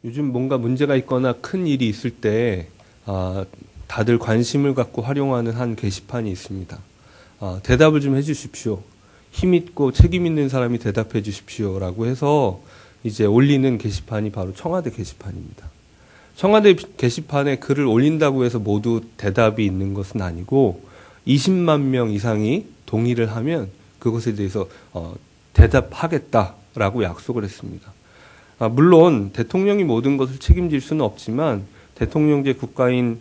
요즘 뭔가 문제가 있거나 큰 일이 있을 때 다들 관심을 갖고 활용하는 한 게시판이 있습니다. 대답을 좀 해주십시오. 힘 있고 책임 있는 사람이 대답해 주십시오라고 해서 이제 올리는 게시판이 바로 청와대 게시판입니다. 청와대 게시판에 글을 올린다고 해서 모두 대답이 있는 것은 아니고 20만 명 이상이 동의를 하면 그것에 대해서 대답하겠다라고 약속을 했습니다. 물론 대통령이 모든 것을 책임질 수는 없지만 대통령제 국가인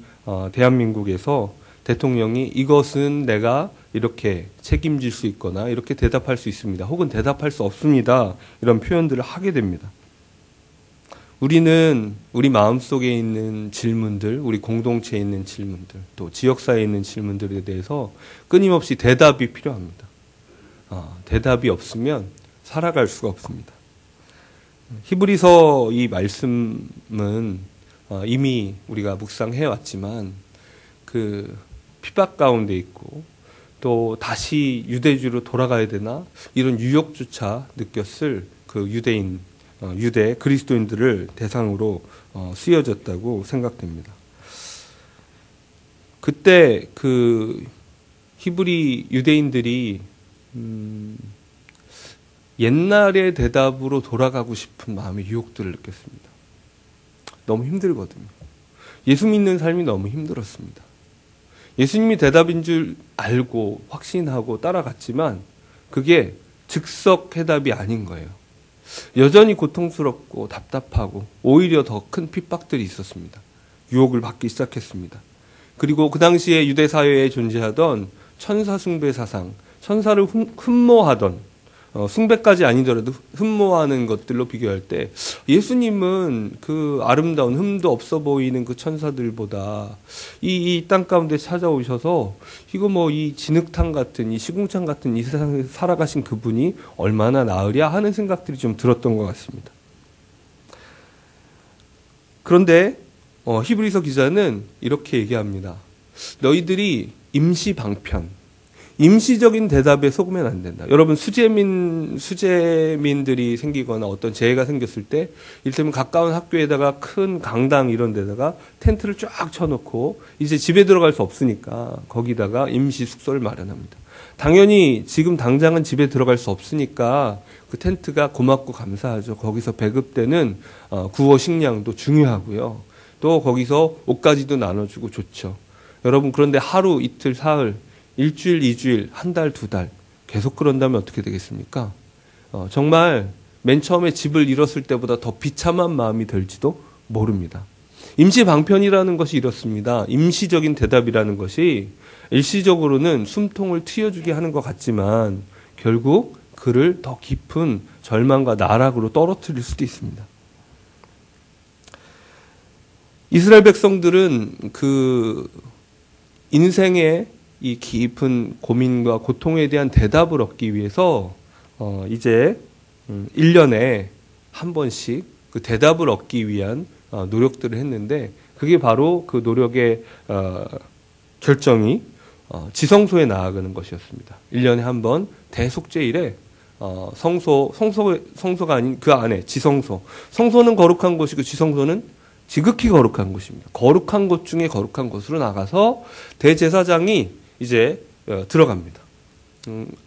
대한민국에서 대통령이 이것은 내가 이렇게 책임질 수 있거나 이렇게 대답할 수 있습니다. 혹은 대답할 수 없습니다. 이런 표현들을 하게 됩니다. 우리는 우리 마음속에 있는 질문들, 우리 공동체에 있는 질문들, 또 지역사회에 있는 질문들에 대해서 끊임없이 대답이 필요합니다. 대답이 없으면 살아갈 수가 없습니다. 히브리서 이 말씀은 이미 우리가 묵상해 왔지만 그 핍박 가운데 있고 또 다시 유대주로 돌아가야 되나 이런 유혹조차 느꼈을 그 유대 그리스도인들을 대상으로 쓰여졌다고 생각됩니다. 그때 그 히브리 유대인들이 옛날의 대답으로 돌아가고 싶은 마음의 유혹들을 느꼈습니다. 너무 힘들거든요. 예수 믿는 삶이 너무 힘들었습니다. 예수님이 대답인 줄 알고 확신하고 따라갔지만 그게 즉석 해답이 아닌 거예요. 여전히 고통스럽고 답답하고 오히려 더 큰 핍박들이 있었습니다. 유혹을 받기 시작했습니다. 그리고 그 당시에 유대 사회에 존재하던 천사 숭배 사상, 천사를 흠모하던 숭배까지 아니더라도 흠모하는 것들로 비교할 때 예수님은 그 아름다운 흠도 없어 보이는 그 천사들보다 이 땅 가운데 찾아오셔서 이거 뭐 이 진흙탕 같은 이 시궁창 같은 이 세상에 살아가신 그분이 얼마나 나으랴 하는 생각들이 좀 들었던 것 같습니다. 그런데 히브리서 기자는 이렇게 얘기합니다. 너희들이 임시 방편, 임시적인 대답에 속으면 안 된다. 여러분 수재민들이 생기거나 어떤 재해가 생겼을 때 이를테면 가까운 학교에다가 큰 강당 이런 데다가 텐트를 쫙 쳐놓고 이제 집에 들어갈 수 없으니까 거기다가 임시 숙소를 마련합니다. 당연히 지금 당장은 집에 들어갈 수 없으니까 그 텐트가 고맙고 감사하죠. 거기서 배급되는 구호 식량도 중요하고요. 또 거기서 옷가지도 나눠주고 좋죠. 여러분 그런데 하루 이틀 사흘 일주일, 이주일, 한 달, 두 달 계속 그런다면 어떻게 되겠습니까? 정말 맨 처음에 집을 잃었을 때보다 더 비참한 마음이 들지도 모릅니다. 임시 방편이라는 것이 이렇습니다. 임시적인 대답이라는 것이 일시적으로는 숨통을 트여주게 하는 것 같지만 결국 그를 더 깊은 절망과 나락으로 떨어뜨릴 수도 있습니다. 이스라엘 백성들은 그 인생의 이 깊은 고민과 고통에 대한 대답을 얻기 위해서 이제 1년에 한 번씩 그 대답을 얻기 위한 노력들을 했는데 그게 바로 그 노력의 결정이 지성소에 나아가는 것이었습니다. 1년에 한 번 대속죄일에 성소가 아닌 그 안에 지성소. 성소는 거룩한 곳이고 지성소는 지극히 거룩한 곳입니다. 거룩한 곳 중에 거룩한 곳으로 나가서 대제사장이 이제 들어갑니다.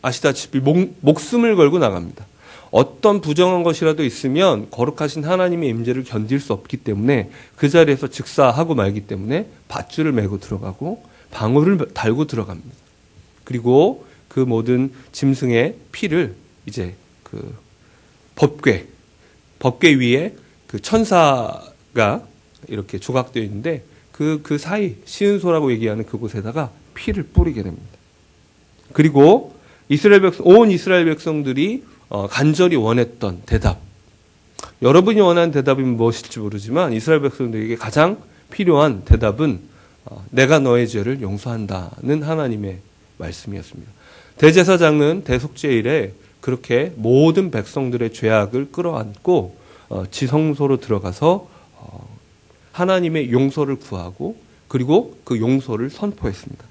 아시다시피 목숨을 걸고 나갑니다. 어떤 부정한 것이라도 있으면 거룩하신 하나님의 임재를 견딜 수 없기 때문에 그 자리에서 즉사하고 말기 때문에 밧줄을 메고 들어가고 방울을 달고 들어갑니다. 그리고 그 모든 짐승의 피를 이제 그 법궤 위에 그 천사가 이렇게 조각되어 있는데 그 사이 시은소라고 얘기하는 그곳에다가 피를 뿌리게 됩니다. 그리고 온 이스라엘 백성들이 간절히 원했던 대답. 여러분이 원하는 대답이 무엇일지 모르지만 이스라엘 백성들에게 가장 필요한 대답은 내가 너의 죄를 용서한다는 하나님의 말씀이었습니다. 대제사장은 대속죄일에 그렇게 모든 백성들의 죄악을 끌어안고 지성소로 들어가서 하나님의 용서를 구하고 그리고 그 용서를 선포했습니다.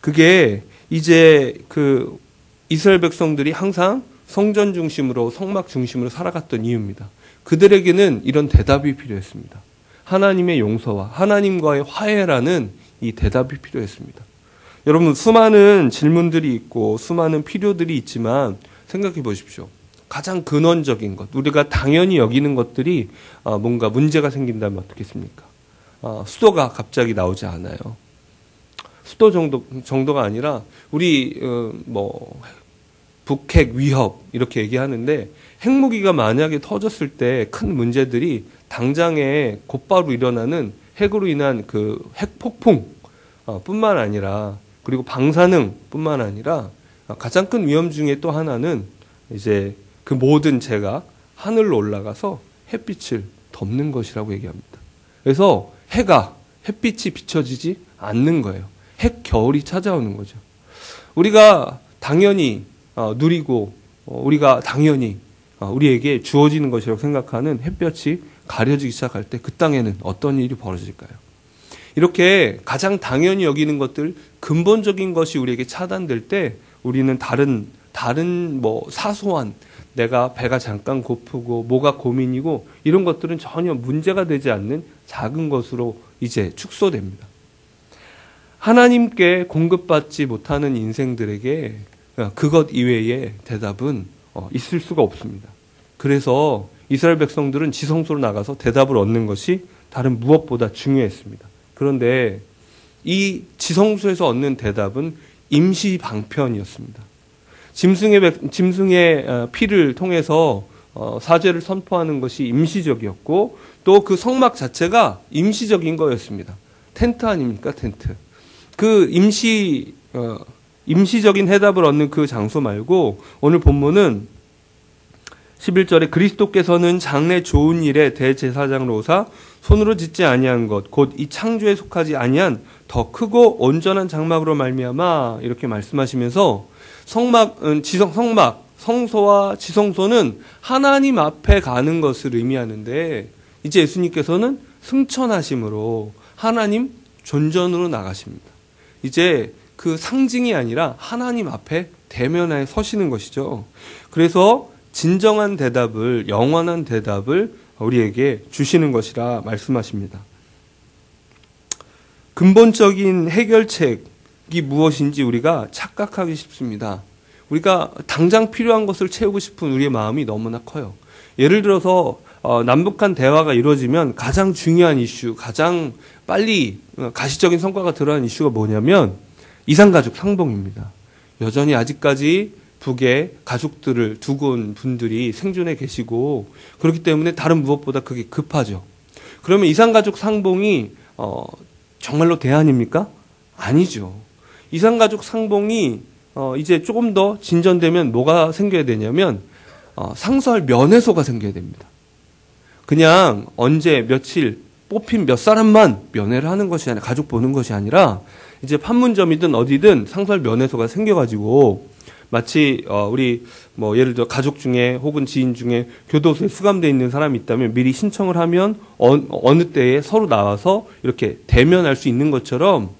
그게 이제 그 이스라엘 백성들이 항상 성전 중심으로 성막 중심으로 살아갔던 이유입니다. 그들에게는 이런 대답이 필요했습니다. 하나님의 용서와 하나님과의 화해라는 이 대답이 필요했습니다. 여러분, 수많은 질문들이 있고 수많은 필요들이 있지만 생각해 보십시오. 가장 근원적인 것, 우리가 당연히 여기는 것들이 뭔가 문제가 생긴다면 어떻겠습니까? 수도가 갑자기 나오지 않아요. 수도 정도가 아니라 우리 북핵 위협 이렇게 얘기하는데, 핵무기가 만약에 터졌을 때 큰 문제들이 당장에 곧바로 일어나는 핵으로 인한 그 핵폭풍 뿐만 아니라, 그리고 방사능 뿐만 아니라 가장 큰 위험 중에 또 하나는 이제 그 모든 재가 하늘로 올라가서 햇빛을 덮는 것이라고 얘기합니다. 그래서 햇빛이 비춰지지 않는 거예요. 핵 겨울이 찾아오는 거죠. 우리가 당연히 누리고 우리가 당연히 우리에게 주어지는 것이라고 생각하는 햇볕이 가려지기 시작할 때 그 땅에는 어떤 일이 벌어질까요? 이렇게 가장 당연히 여기는 것들, 근본적인 것이 우리에게 차단될 때 우리는 다른 사소한, 내가 배가 잠깐 고프고 뭐가 고민이고 이런 것들은 전혀 문제가 되지 않는 작은 것으로 이제 축소됩니다. 하나님께 공급받지 못하는 인생들에게 그것 이외의 대답은 있을 수가 없습니다. 그래서 이스라엘 백성들은 지성소로 나가서 대답을 얻는 것이 다른 무엇보다 중요했습니다. 그런데 이 지성소에서 얻는 대답은 임시 방편이었습니다. 짐승의 피를 통해서 사죄를 선포하는 것이 임시적이었고, 또 그 성막 자체가 임시적인 거였습니다. 텐트 아닙니까? 텐트. 그 임시적인 해답을 얻는 그 장소 말고, 오늘 본문은 11절에 그리스도께서는 장래 좋은 일에 대제사장으로 오사 손으로 짓지 아니한 것 곧 이 창조에 속하지 아니한 더 크고 온전한 장막으로 말미암아, 이렇게 말씀하시면서 성소와 지성소는 하나님 앞에 가는 것을 의미하는데, 이제 예수님께서는 승천하심으로 하나님 존전으로 나가십니다. 이제 그 상징이 아니라 하나님 앞에 대면하에 서시는 것이죠. 그래서 진정한 대답을, 영원한 대답을 우리에게 주시는 것이라 말씀하십니다. 근본적인 해결책이 무엇인지 우리가 착각하기 쉽습니다. 우리가 당장 필요한 것을 채우고 싶은 우리의 마음이 너무나 커요. 예를 들어서 남북한 대화가 이루어지면 가장 중요한 이슈, 가장 빨리 가시적인 성과가 드러난 이슈가 뭐냐면 이산가족 상봉입니다. 여전히 아직까지 북에 가족들을 두고 온 분들이 생존해 계시고, 그렇기 때문에 다른 무엇보다 그게 급하죠. 그러면 이산가족 상봉이 정말로 대안입니까? 아니죠. 이산가족 상봉이 이제 조금 더 진전되면 뭐가 생겨야 되냐면 상설 면회소가 생겨야 됩니다. 그냥 언제 며칠 뽑힌 몇 사람만 면회를 하는 것이 아니라, 가족 보는 것이 아니라 이제 판문점이든 어디든 상설 면회소가 생겨가지고, 마치 우리 예를 들어 가족 중에 혹은 지인 중에 교도소에 수감되어 있는 사람이 있다면 미리 신청을 하면 어느 때에 서로 나와서 이렇게 대면할 수 있는 것처럼,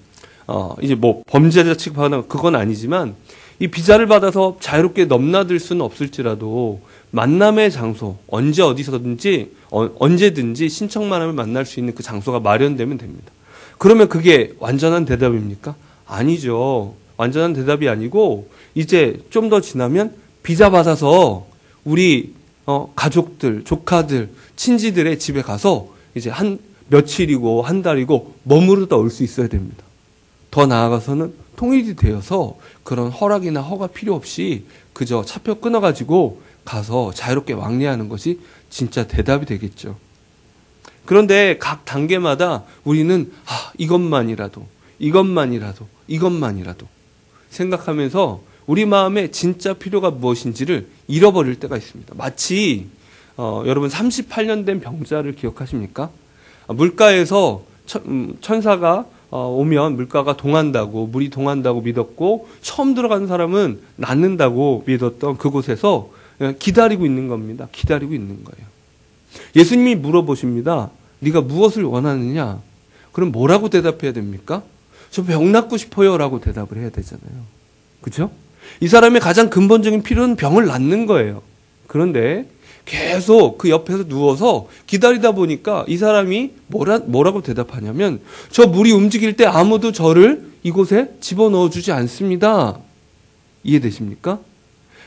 이제 범죄자 취급하거나 그건 아니지만 이 비자를 받아서 자유롭게 넘나들 수는 없을지라도 만남의 장소, 어디서든지 언제든지 신청만 하면 만날 수 있는 그 장소가 마련되면 됩니다. 그러면 그게 완전한 대답입니까? 아니죠. 완전한 대답이 아니고, 이제 좀 더 지나면 비자 받아서 우리 가족들, 조카들, 친지들의 집에 가서 이제 한 며칠이고 한 달이고 머무르다 올 수 있어야 됩니다. 더 나아가서는 통일이 되어서 그런 허락이나 허가 필요 없이 그저 차표 끊어가지고 가서 자유롭게 왕래하는 것이 진짜 대답이 되겠죠. 그런데 각 단계마다 우리는 이것만이라도 생각하면서 우리 마음에 진짜 필요가 무엇인지를 잃어버릴 때가 있습니다. 마치 여러분 38년 된 병자를 기억하십니까? 물가에서 천사가 오면 물가가 동한다고, 물이 동한다고 믿었고, 처음 들어가는 사람은 낫는다고 믿었던 그곳에서 기다리고 있는 겁니다. 기다리고 있는 거예요. 예수님이 물어보십니다. 네가 무엇을 원하느냐? 그럼 뭐라고 대답해야 됩니까? 저 병 낫고 싶어요 라고 대답을 해야 되잖아요. 그렇죠? 이 사람의 가장 근본적인 필요는 병을 낫는 거예요. 그런데 계속 그 옆에서 누워서 기다리다 보니까 이 사람이 뭐라고 대답하냐면 저 물이 움직일 때 아무도 저를 이곳에 집어넣어 주지 않습니다. 이해되십니까?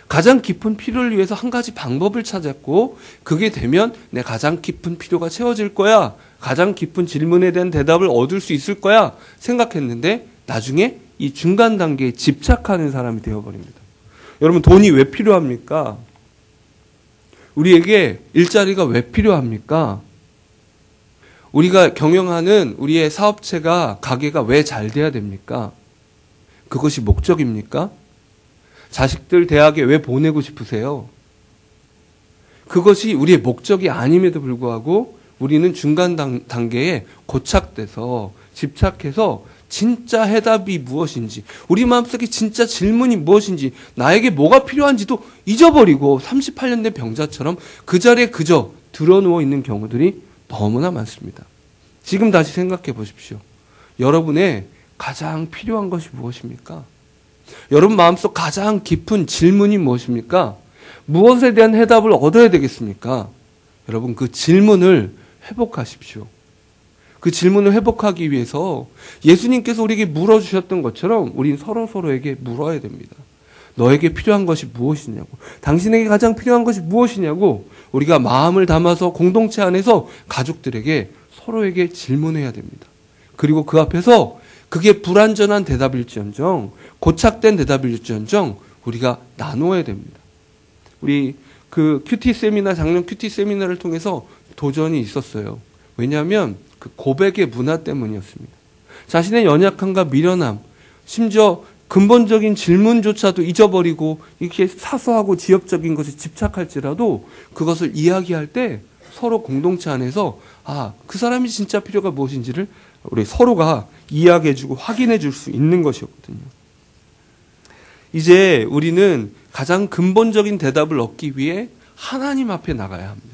가장 깊은 필요를 위해서 한 가지 방법을 찾았고 그게 되면 내 가장 깊은 필요가 채워질 거야. 가장 깊은 질문에 대한 대답을 얻을 수 있을 거야 생각했는데 나중에 이 중간 단계에 집착하는 사람이 되어버립니다. 여러분 돈이 왜 필요합니까? 우리에게 일자리가 왜 필요합니까? 우리가 경영하는 우리의 사업체가 가게가 왜 잘 돼야 됩니까? 그것이 목적입니까? 자식들 대학에 왜 보내고 싶으세요? 그것이 우리의 목적이 아님에도 불구하고 우리는 중간 단계에 고착돼서 집착해서 진짜 해답이 무엇인지 우리 마음속에 진짜 질문이 무엇인지 나에게 뭐가 필요한지도 잊어버리고 38년 된 병자처럼 그 자리에 그저 드러누워 있는 경우들이 너무나 많습니다. 지금 다시 생각해 보십시오. 여러분의 가장 필요한 것이 무엇입니까? 여러분 마음속 가장 깊은 질문이 무엇입니까? 무엇에 대한 해답을 얻어야 되겠습니까? 여러분 그 질문을 회복하십시오. 그 질문을 회복하기 위해서 예수님께서 우리에게 물어주셨던 것처럼 우린 서로에게 물어야 됩니다. 너에게 필요한 것이 무엇이냐고, 당신에게 가장 필요한 것이 무엇이냐고 우리가 마음을 담아서 공동체 안에서 가족들에게 서로에게 질문해야 됩니다. 그리고 그 앞에서 그게 불완전한 대답일지언정 고착된 대답일지언정 우리가 나누어야 됩니다. 우리 그 큐티 세미나 작년 큐티 세미나를 통해서 도전이 있었어요. 왜냐하면 그 고백의 문화 때문이었습니다. 자신의 연약함과 미련함, 심지어 근본적인 질문조차도 잊어버리고 이렇게 사소하고 지엽적인 것에 집착할지라도 그것을 이야기할 때 서로 공동체 안에서 그 사람이 진짜 필요가 무엇인지를 우리 서로가 이야기해주고 확인해줄 수 있는 것이었거든요. 이제 우리는 가장 근본적인 대답을 얻기 위해 하나님 앞에 나가야 합니다.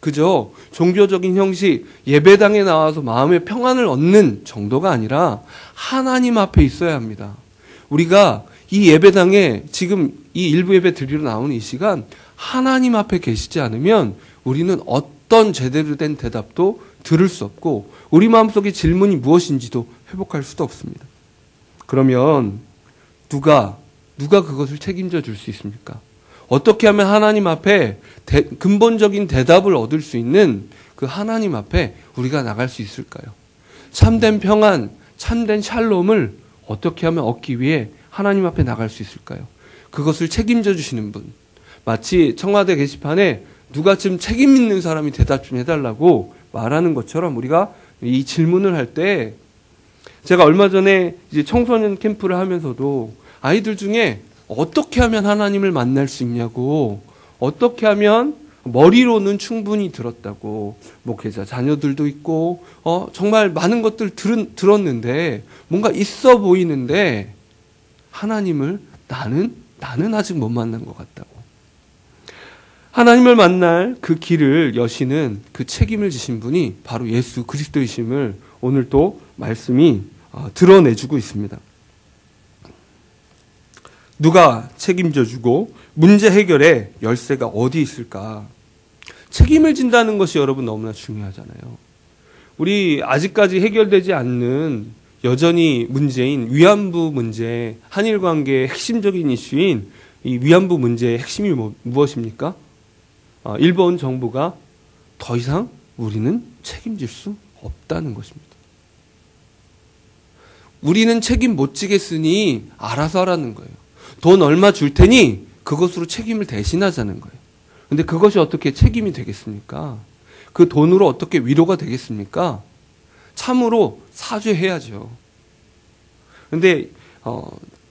그저 종교적인 형식, 예배당에 나와서 마음의 평안을 얻는 정도가 아니라 하나님 앞에 있어야 합니다. 우리가 이 예배당에 지금 이 일부 예배 드리러 나오는 이 시간 하나님 앞에 계시지 않으면 우리는 어떤 제대로 된 대답도 들을 수 없고 우리 마음속의 질문이 무엇인지도 회복할 수도 없습니다. 그러면 누가 그것을 책임져 줄 수 있습니까? 어떻게 하면 하나님 앞에 근본적인 대답을 얻을 수 있는 그 하나님 앞에 우리가 나갈 수 있을까요? 참된 평안, 참된 샬롬을 어떻게 하면 얻기 위해 하나님 앞에 나갈 수 있을까요? 그것을 책임져 주시는 분. 마치 청와대 게시판에 누가 지금 책임 있는 사람이 대답 좀 해달라고 말하는 것처럼 우리가 이 질문을 할 때 제가 얼마 전에 이제 청소년 캠프를 하면서도 아이들 중에 어떻게 하면 하나님을 만날 수 있냐고, 어떻게 하면 머리로는 충분히 들었다고, 목회자 자녀들도 있고 정말 많은 것들 들었는데 뭔가 있어 보이는데 하나님을 나는 아직 못 만난 것 같다고. 하나님을 만날 그 길을 여시는 그 책임을 지신 분이 바로 예수 그리스도이심을 오늘 또 말씀이 드러내주고 있습니다. 누가 책임져주고 문제 해결의 열쇠가 어디 있을까? 책임을 진다는 것이 여러분 너무나 중요하잖아요. 우리 아직까지 해결되지 않는 여전히 문제인 위안부 문제, 한일 관계의 핵심적인 이슈인 이 위안부 문제의 핵심이 무엇입니까? 일본 정부가 더 이상 우리는 책임질 수 없다는 것입니다. 우리는 책임 못 지겠으니 알아서 하라는 거예요. 돈 얼마 줄 테니 그것으로 책임을 대신하자는 거예요. 근데 그것이 어떻게 책임이 되겠습니까? 그 돈으로 어떻게 위로가 되겠습니까? 참으로 사죄해야죠. 근데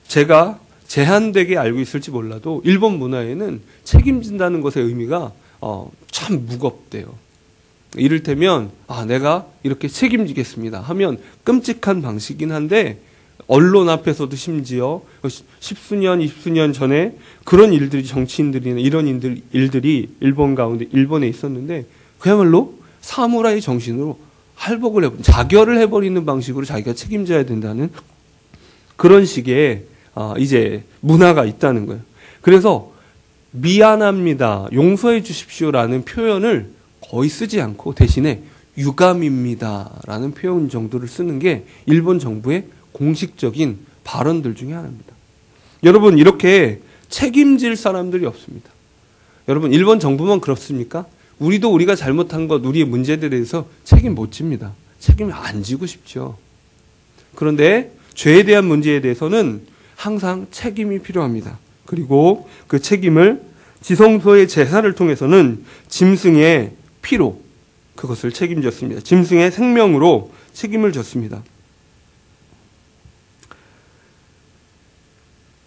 제가 제한되게 알고 있을지 몰라도 일본 문화에는 책임진다는 것의 의미가 참 무겁대요. 이를테면 내가 이렇게 책임지겠습니다 하면 끔찍한 방식이긴 한데 언론 앞에서도 심지어 10수년, 20수년 전에 그런 일들이 정치인들이나 이런 일들이 일본에 있었는데 그야말로 사무라이 정신으로 자결을 해버리는 방식으로 자기가 책임져야 된다는 그런 식의 이제 문화가 있다는 거예요. 그래서 미안합니다, 용서해 주십시오라는 표현을 거의 쓰지 않고 대신에 유감입니다 라는 표현 정도를 쓰는 게 일본 정부의 공식적인 발언들 중에 하나입니다. 여러분, 이렇게 책임질 사람들이 없습니다. 여러분, 일본 정부만 그렇습니까? 우리도 우리가 잘못한 것, 우리의 문제들에 대해서 책임 못 집니다. 책임을 안 지고 싶죠. 그런데 죄에 대한 문제에 대해서는 항상 책임이 필요합니다. 그리고 그 책임을 지성소의 제사를 통해서는 짐승의 피로 그것을 책임졌습니다. 짐승의 생명으로 책임을 졌습니다.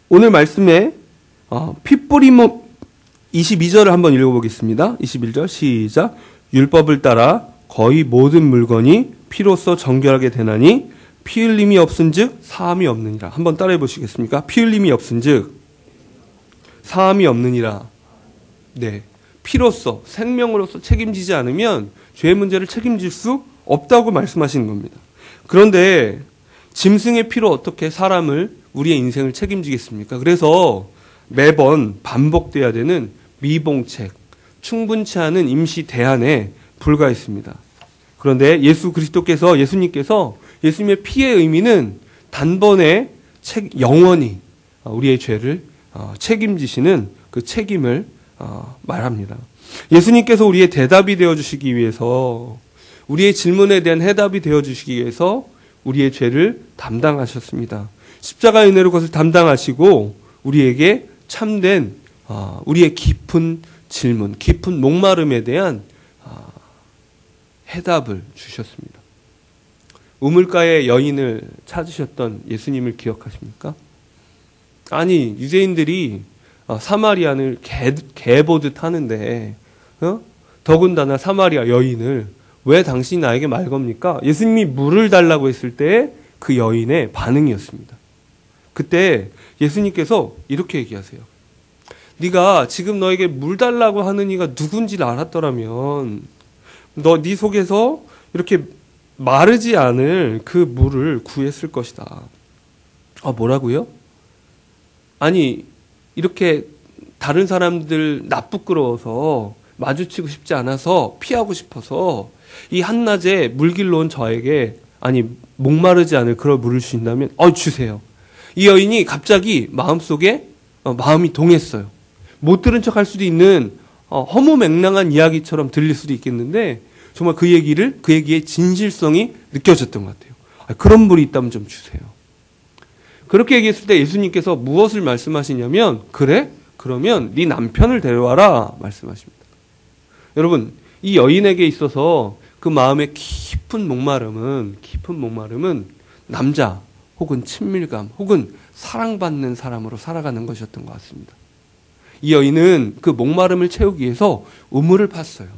오늘 말씀에 핏뿌림 22절을 한번 읽어보겠습니다. 21절 시작. 율법을 따라 거의 모든 물건이 피로써 정결하게 되나니 피 흘림이 없은즉 사함이 없느니라. 한번 따라해 보시겠습니까? 피 흘림이 없은즉 사함이 없느니라. 네, 피로써, 생명으로서 책임지지 않으면 죄의 문제를 책임질 수 없다고 말씀하시는 겁니다. 그런데 짐승의 피로 어떻게 사람을, 우리의 인생을 책임지겠습니까? 그래서 매번 반복돼야 되는 미봉책, 충분치 않은 임시 대안에 불과했습니다. 그런데 예수님께서 예수님의 피의 의미는 단번에 영원히 우리의 죄를 책임지시는 그 책임을 말합니다. 예수님께서 우리의 대답이 되어주시기 위해서, 우리의 질문에 대한 해답이 되어주시기 위해서 우리의 죄를 담당하셨습니다. 십자가의 은혜로 그것을 담당하시고 우리에게 참된 우리의 깊은 질문, 깊은 목마름에 대한 해답을 주셨습니다. 우물가의 여인을 찾으셨던 예수님을 기억하십니까? 아니, 유대인들이 사마리안을 개 보듯 하는데 더군다나 사마리아 여인을 왜 당신이 나에게 말 겁니까? 예수님이 물을 달라고 했을 때 그 여인의 반응이었습니다. 그때 예수님께서 이렇게 얘기하세요. 네가 지금 너에게 물 달라고 하는 이가 누군지를 알았더라면 네 속에서 이렇게 마르지 않을 그 물을 구했을 것이다. 뭐라고요? 아니, 이렇게 다른 사람들 부끄러워서 마주치고 싶지 않아서 피하고 싶어서 이 한낮에 물길로 온 저에게, 아니, 목마르지 않을 그런 물을 주신다면 주세요. 이 여인이 갑자기 마음속에 마음이 동했어요. 못 들은 척할 수도 있는 허무맹랑한 이야기처럼 들릴 수도 있겠는데 정말 그 얘기의 진실성이 느껴졌던 것 같아요. 그런 물이 있다면 좀 주세요. 그렇게 얘기했을 때 예수님께서 무엇을 말씀하시냐면, 그래? 그러면 네 남편을 데려와라 말씀하십니다. 여러분, 이 여인에게 있어서 그 마음의 깊은 목마름은 남자 혹은 친밀감 혹은 사랑받는 사람으로 살아가는 것이었던 것 같습니다. 이 여인은 그 목마름을 채우기 위해서 우물을 팠어요.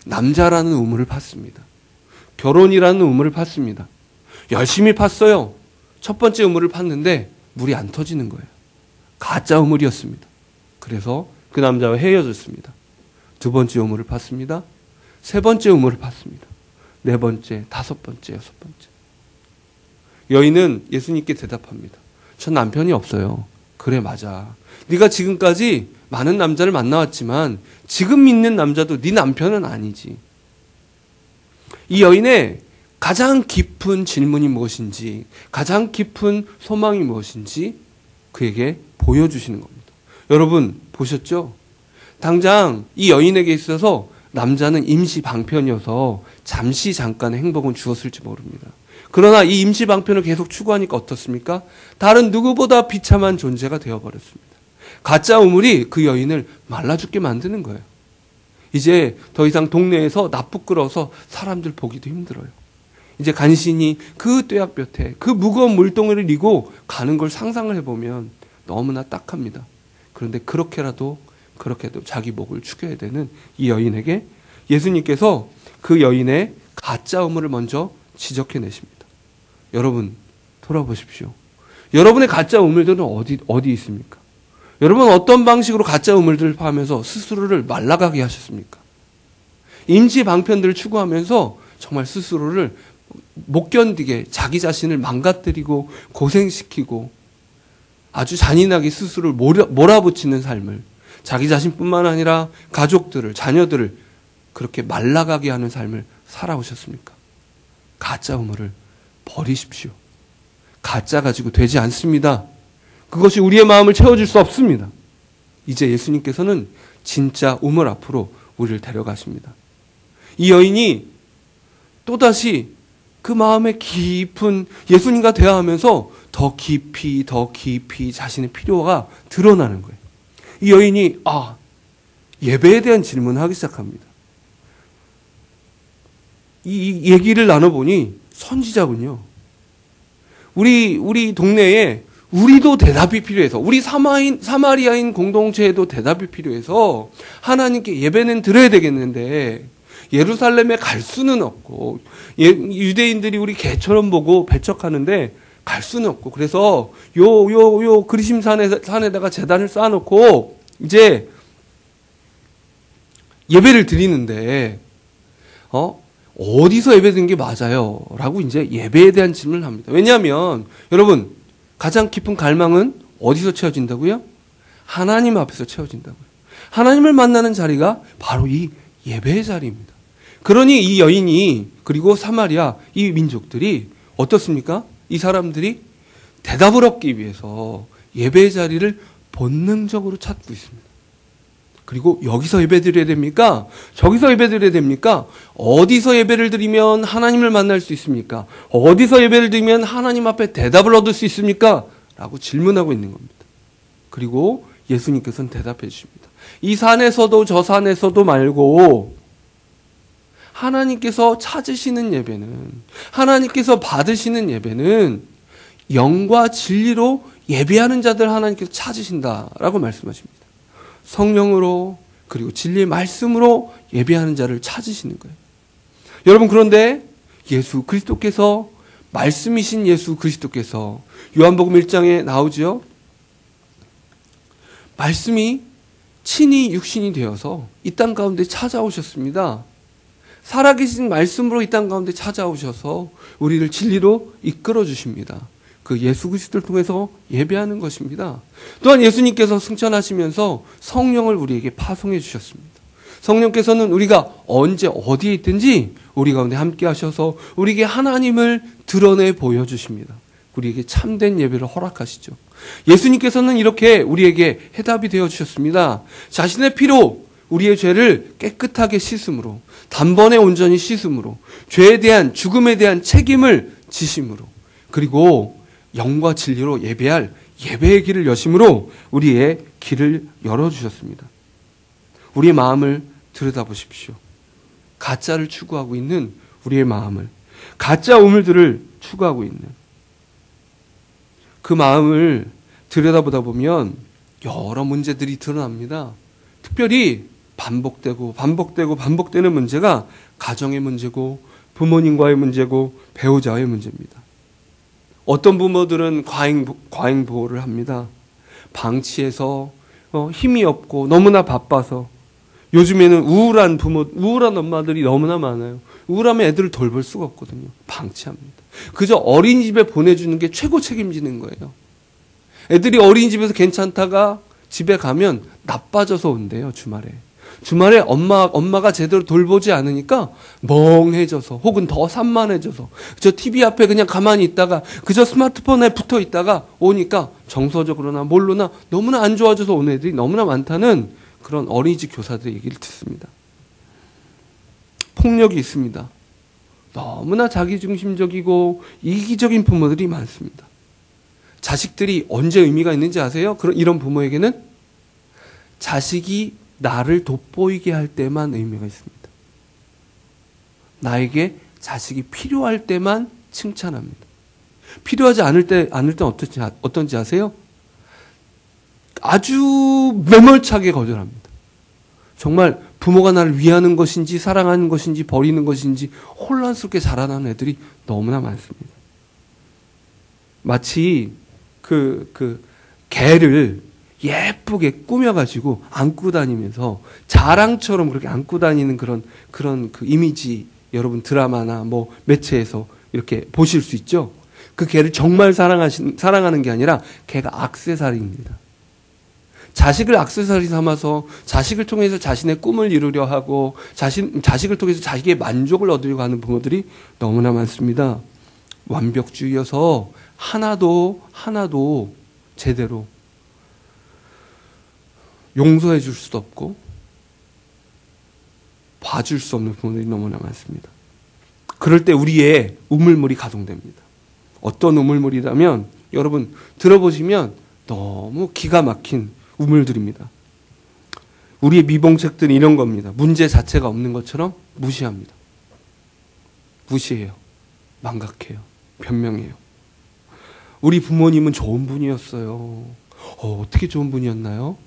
남자라는 우물을 팠습니다. 결혼이라는 우물을 팠습니다. 열심히 팠어요. 첫 번째 우물을 팠는데 물이 안 터지는 거예요. 가짜 우물이었습니다. 그래서 그 남자와 헤어졌습니다. 두 번째 우물을 팠습니다. 세 번째 우물을 팠습니다. 네 번째, 다섯 번째, 여섯 번째. 여인은 예수님께 대답합니다. 전 남편이 없어요. 그래, 맞아. 네가 지금까지 많은 남자를 만나왔지만 지금 있는 남자도 네 남편은 아니지. 이 여인의 가장 깊은 질문이 무엇인지, 가장 깊은 소망이 무엇인지 그에게 보여주시는 겁니다. 여러분 보셨죠? 당장 이 여인에게 있어서 남자는 임시 방편이어서 잠깐의 행복은 주었을지 모릅니다. 그러나 이 임시 방편을 계속 추구하니까 어떻습니까? 다른 누구보다 비참한 존재가 되어버렸습니다. 가짜 우물이 그 여인을 말라 죽게 만드는 거예요. 이제 더 이상 동네에서 부끄러워서 사람들 보기도 힘들어요. 이제 간신히 그 뙤약볕에 그 무거운 물동이를 이고 가는 걸 상상을 해보면 너무나 딱합니다. 그런데 그렇게도 자기 목을 축여야 되는 이 여인에게 예수님께서 그 여인의 가짜 우물을 먼저 지적해내십니다. 여러분 돌아보십시오. 여러분의 가짜 우물들은 어디 있습니까? 여러분 어떤 방식으로 가짜 우물들을 파면서 스스로를 말라가게 하셨습니까? 임시 방편들을 추구하면서 정말 스스로를 못 견디게 자기 자신을 망가뜨리고 고생시키고 아주 잔인하게 스스로를 몰아붙이는 삶을, 자기 자신뿐만 아니라 가족들을, 자녀들을 그렇게 말라가게 하는 삶을 살아오셨습니까? 가짜 우물을 버리십시오. 가짜 가지고 되지 않습니다. 그것이 우리의 마음을 채워줄 수 없습니다. 이제 예수님께서는 진짜 우물 앞으로 우리를 데려가십니다. 이 여인이 또다시 그 마음의 깊은 예수님과 대화하면서 더 깊이 자신의 필요가 드러나는 거예요. 이 여인이 예배에 대한 질문을 하기 시작합니다. 이 얘기를 나눠보니 선지자군요. 우리 동네에 우리도 대답이 필요해서, 우리 사마리아인 공동체에도 대답이 필요해서 하나님께 예배는 드려야 되겠는데 예루살렘에 갈 수는 없고, 유대인들이 우리 개처럼 보고 배척하는데 갈 수는 없고, 그래서 요 그리심산에다가 제단을 쌓아놓고 이제 예배를 드리는데 어디서 예배 드리는 게 맞아요? 라고 이제 예배에 대한 질문을 합니다. 왜냐하면 여러분, 가장 깊은 갈망은 어디서 채워진다고요? 하나님 앞에서 채워진다고요. 하나님을 만나는 자리가 바로 이 예배의 자리입니다. 그러니 이 여인이, 그리고 사마리아 이 민족들이 어떻습니까? 이 사람들이 대답을 얻기 위해서 예배의 자리를 본능적으로 찾고 있습니다. 그리고 여기서 예배 드려야 됩니까? 저기서 예배 드려야 됩니까? 어디서 예배를 드리면 하나님을 만날 수 있습니까? 어디서 예배를 드리면 하나님 앞에 대답을 얻을 수 있습니까? 라고 질문하고 있는 겁니다. 그리고 예수님께서는 대답해 주십니다. 이 산에서도 저 산에서도 말고 하나님께서 찾으시는 예배는, 하나님께서 받으시는 예배는 영과 진리로 예배하는 자들 하나님께서 찾으신다라고 말씀하십니다. 성령으로, 그리고 진리의 말씀으로 예배하는 자를 찾으시는 거예요. 여러분, 그런데 예수 그리스도께서, 말씀이신 예수 그리스도께서 요한복음 1장에 나오죠. 말씀이 친히 육신이 되어서 이 땅 가운데 찾아오셨습니다. 살아계신 말씀으로 이 땅 가운데 찾아오셔서 우리를 진리로 이끌어 주십니다. 그 예수 그리스도를 통해서 예배하는 것입니다. 또한 예수님께서 승천하시면서 성령을 우리에게 파송해 주셨습니다. 성령께서는 우리가 언제 어디에 있든지 우리 가운데 함께 하셔서 우리에게 하나님을 드러내 보여주십니다. 우리에게 참된 예배를 허락하시죠. 예수님께서는 이렇게 우리에게 해답이 되어 주셨습니다. 자신의 피로 우리의 죄를 깨끗하게 씻음으로, 단번에 온전히 씻음으로, 죄에 대한, 죽음에 대한 책임을 지심으로, 그리고 영과 진리로 예배할 예배의 길을 여심으로 우리의 길을 열어주셨습니다. 우리의 마음을 들여다보십시오. 가짜를 추구하고 있는 우리의 마음을, 가짜 우물들을 추구하고 있는 그 마음을 들여다보다 보면 여러 문제들이 드러납니다. 특별히 반복되는 문제가 가정의 문제고, 부모님과의 문제고, 배우자의 문제입니다. 어떤 부모들은 과잉 보호를 합니다. 방치해서 힘이 없고 너무나 바빠서, 요즘에는 우울한 엄마들이 너무나 많아요. 우울하면 애들을 돌볼 수가 없거든요. 방치합니다. 그저 어린이집에 보내주는 게 최고 책임지는 거예요. 애들이 어린이집에서 괜찮다가 집에 가면 나빠져서 온대요. 주말에 엄마가 제대로 돌보지 않으니까 멍해져서, 혹은 더 산만해져서, 저 TV 앞에 그냥 가만히 있다가, 그저 스마트폰에 붙어 있다가 오니까 정서적으로나 뭘로나 너무나 안 좋아져서 온 애들이 너무나 많다는 그런 어린이집 교사들의 얘기를 듣습니다. 폭력이 있습니다. 너무나 자기중심적이고 이기적인 부모들이 많습니다. 자식들이 언제 의미가 있는지 아세요? 이런 부모에게는 자식이 나를 돋보이게 할 때만 의미가 있습니다. 나에게 자식이 필요할 때만 칭찬합니다. 필요하지 않을 때 어떤지 아세요? 아주 매몰차게 거절합니다. 정말 부모가 나를 위하는 것인지 사랑하는 것인지 버리는 것인지 혼란스럽게 자라나는 애들이 너무나 많습니다. 마치 개를 예쁘게 꾸며가지고 안고 다니면서 자랑처럼 그렇게 안고 다니는 그런 그 이미지, 여러분 드라마나 뭐 매체에서 이렇게 보실 수 있죠. 그 개를 정말 사랑하는 게 아니라 개가 액세서리입니다. 자식을 액세서리 삼아서 자식을 통해서 자신의 꿈을 이루려 하고 자식을 통해서 자기의 만족을 얻으려고 하는 부모들이 너무나 많습니다. 완벽주의여서 하나도 제대로 용서해 줄 수도 없고 봐줄 수 없는 부모들이 너무나 많습니다. 그럴 때 우리의 우물물이 가동됩니다. 어떤 우물물이라면 여러분 들어보시면 너무 기가 막힌 우물들입니다. 우리의 미봉책들은 이런 겁니다. 문제 자체가 없는 것처럼 무시합니다. 무시해요. 망각해요. 변명해요. 우리 부모님은 좋은 분이었어요. 어떻게 좋은 분이었나요?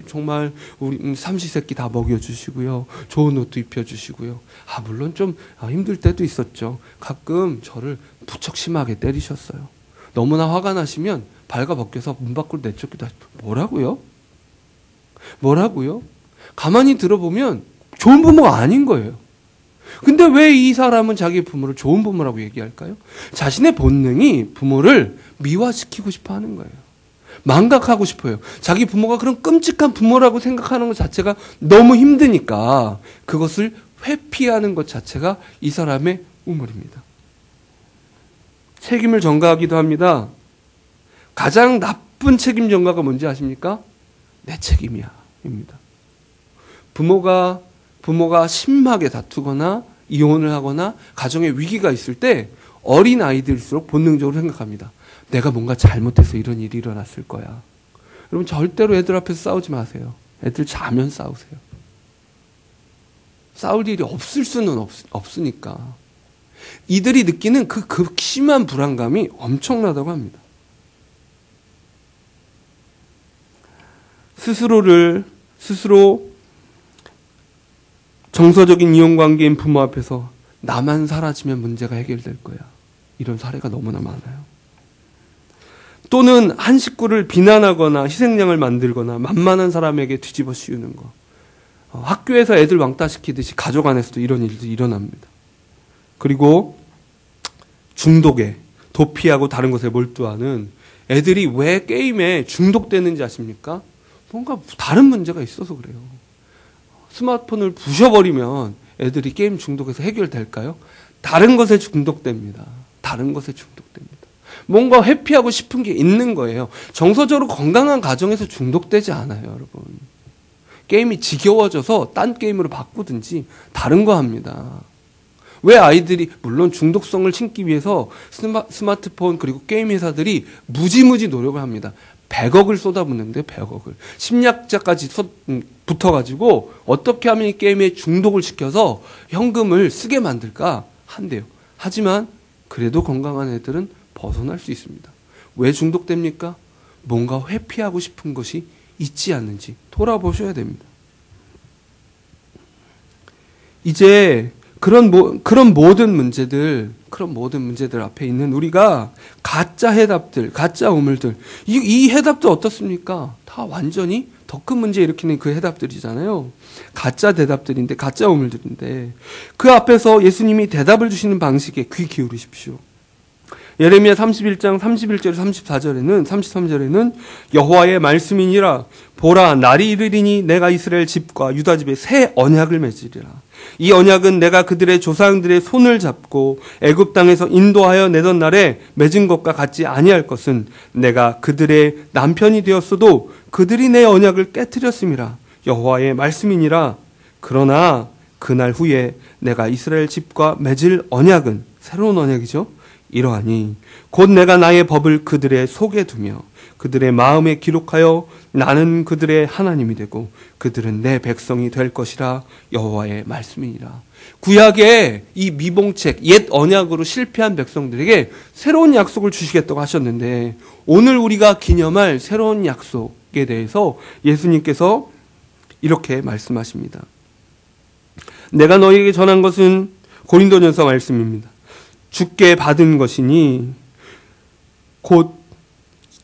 정말 우리 삼시세끼 다 먹여주시고요. 좋은 옷도 입혀주시고요. 물론 좀 힘들 때도 있었죠. 가끔 저를 무척 심하게 때리셨어요. 너무나 화가 나시면 발가벗겨서 문 밖으로 내쫓기도 하시고. 뭐라고요? 가만히 들어보면 좋은 부모가 아닌 거예요. 근데 왜 이 사람은 자기 부모를 좋은 부모라고 얘기할까요? 자신의 본능이 부모를 미화시키고 싶어 하는 거예요. 망각하고 싶어요. 자기 부모가 그런 끔찍한 부모라고 생각하는 것 자체가 너무 힘드니까 그것을 회피하는 것 자체가 이 사람의 우물입니다. 책임을 전가하기도 합니다. 가장 나쁜 책임 전가가 뭔지 아십니까? 내 책임이야 입니다. 부모가 심하게 다투거나 이혼을 하거나 가정에 위기가 있을 때 어린 아이들일수록 본능적으로 생각합니다. 내가 뭔가 잘못해서 이런 일이 일어났을 거야. 여러분 절대로 애들 앞에서 싸우지 마세요. 애들 자면 싸우세요. 싸울 일이 없을 수는 없으니까. 이들이 느끼는 그 극심한 불안감이 엄청나다고 합니다. 스스로 정서적인 이혼관계인 부모 앞에서 나만 사라지면 문제가 해결될 거야. 이런 사례가 너무나 많아요. 또는 한 식구를 비난하거나 희생양을 만들거나 만만한 사람에게 뒤집어 씌우는 거. 학교에서 애들 왕따시키듯이 가족 안에서도 이런 일도 일어납니다. 그리고 중독에 도피하고 다른 것에 몰두하는 애들이 왜 게임에 중독되는지 아십니까? 뭔가 다른 문제가 있어서 그래요. 스마트폰을 부셔버리면 애들이 게임 중독에서 해결될까요? 다른 것에 중독됩니다. 뭔가 회피하고 싶은 게 있는 거예요. 정서적으로 건강한 가정에서 중독되지 않아요, 여러분. 게임이 지겨워져서 딴 게임으로 바꾸든지 다른 거 합니다. 왜 아이들이 물론 중독성을 심기 위해서 스마트폰 그리고 게임 회사들이 무지무지 노력을 합니다. 100억을 쏟아붓는데 100억을. 심리학자까지 붙어가지고 어떻게 하면 이 게임에 중독을 시켜서 현금을 쓰게 만들까 한대요. 하지만 그래도 건강한 애들은 벗어날 수 있습니다. 왜 중독됩니까? 뭔가 회피하고 싶은 것이 있지 않는지 돌아보셔야 됩니다. 이제 그런 모든 문제들 앞에 있는 우리가 가짜 해답들, 가짜 우물들, 이 해답도 어떻습니까? 다 완전히 더 큰 문제 일으키는 그 해답들이잖아요. 가짜 대답들인데, 가짜 우물들인데, 그 앞에서 예수님이 대답을 주시는 방식에 귀 기울이십시오. 예레미야 31장 31절 33절에는 여호와의 말씀이니라. 보라, 날이 이르리니 내가 이스라엘 집과 유다 집에 새 언약을 맺으리라. 이 언약은 내가 그들의 조상들의 손을 잡고 애굽 땅에서 인도하여 내던 날에 맺은 것과 같지 아니할 것은 내가 그들의 남편이 되었어도 그들이 내 언약을 깨뜨렸음이라. 여호와의 말씀이니라. 그러나 그날 후에 내가 이스라엘 집과 맺을 언약은 새로운 언약이죠. 이러하니 곧 내가 나의 법을 그들의 속에 두며 그들의 마음에 기록하여 나는 그들의 하나님이 되고 그들은 내 백성이 될 것이라. 여호와의 말씀이니라. 구약의 이 미봉책 옛 언약으로 실패한 백성들에게 새로운 약속을 주시겠다고 하셨는데, 오늘 우리가 기념할 새로운 약속에 대해서 예수님께서 이렇게 말씀하십니다. 내가 너희에게 전한 것은 고린도전서 말씀입니다. 주께 받은 것이니 곧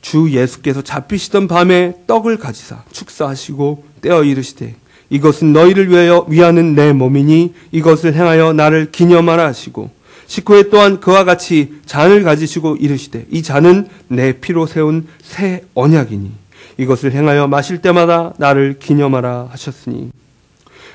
주 예수께서 잡히시던 밤에 떡을 가지사 축사하시고 떼어 이르시되 이것은 너희를 위하는 내 몸이니 이것을 행하여 나를 기념하라 하시고 19회 또한 그와 같이 잔을 가지시고 이르시되 이 잔은 내 피로 세운 새 언약이니 이것을 행하여 마실 때마다 나를 기념하라 하셨으니.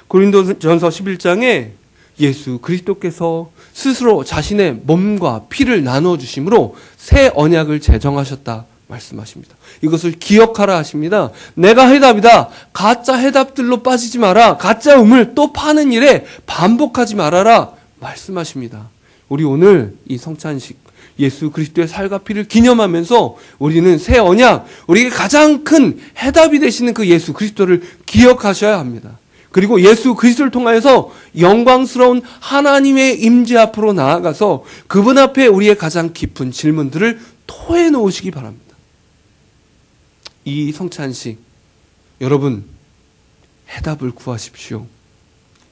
고린도전서 11장에 예수 그리스도께서 스스로 자신의 몸과 피를 나누어 주심으로 새 언약을 제정하셨다 말씀하십니다. 이것을 기억하라 하십니다. 내가 해답이다. 가짜 해답들로 빠지지 마라. 가짜 음을 또 파는 일에 반복하지 말아라 말씀하십니다. 우리 오늘 이 성찬식 예수 그리스도의 살과 피를 기념하면서 우리는 새 언약, 우리에게 가장 큰 해답이 되시는 그 예수 그리스도를 기억하셔야 합니다. 그리고 예수 그리스도를 통하여서 영광스러운 하나님의 임재 앞으로 나아가서 그분 앞에 우리의 가장 깊은 질문들을 토해 놓으시기 바랍니다. 이 성찬식, 여러분 해답을 구하십시오.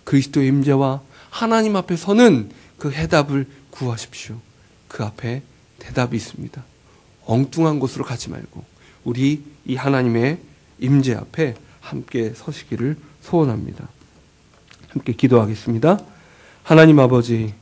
그리스도의 임재와 하나님 앞에 서는 그 해답을 구하십시오. 그 앞에 대답이 있습니다. 엉뚱한 곳으로 가지 말고 우리 이 하나님의 임재 앞에 함께 서시기를 소원합니다. 함께 기도하겠습니다. 하나님 아버지,